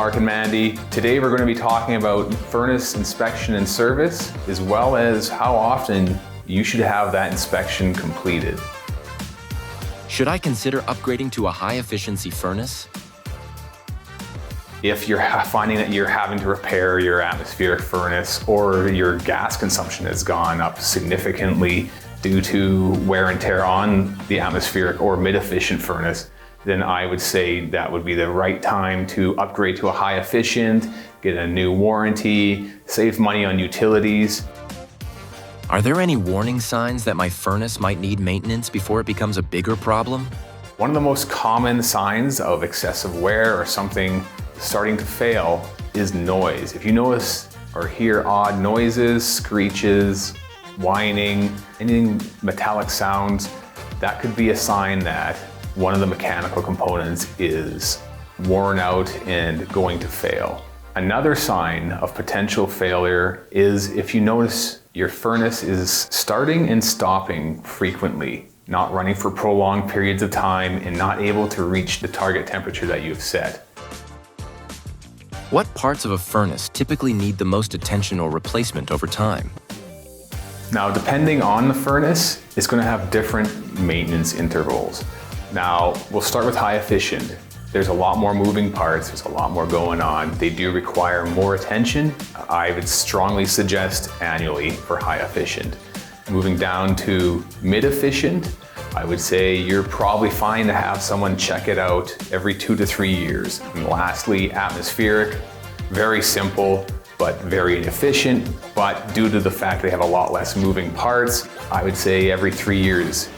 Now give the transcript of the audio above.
Marc and Mandy. Today we're going to be talking about furnace inspection and service, as well as how often you should have that inspection completed. Should I consider upgrading to a high-efficiency furnace? If you're finding that you're having to repair your atmospheric furnace or your gas consumption has gone up significantly due to wear and tear on the atmospheric or mid-efficient furnace, then I would say that would be the right time to upgrade to a high efficient, get a new warranty, save money on utilities. Are there any warning signs that my furnace might need maintenance before it becomes a bigger problem? One of the most common signs of excessive wear or something starting to fail is noise. If you notice or hear odd noises, screeches, whining, anything metallic sounds, that could be a sign that one of the mechanical components is worn out and going to fail. Another sign of potential failure is if you notice your furnace is starting and stopping frequently, not running for prolonged periods of time and not able to reach the target temperature that you've set. What parts of a furnace typically need the most attention or replacement over time? Now, depending on the furnace, it's going to have different maintenance intervals. Now, we'll start with high efficient. There's a lot more moving parts, there's a lot more going on. They do require more attention. I would strongly suggest annually for high efficient. Moving down to mid efficient, I would say you're probably fine to have someone check it out every 2 to 3 years. And lastly, atmospheric, very simple, but very inefficient. But due to the fact they have a lot less moving parts, I would say every 3 years.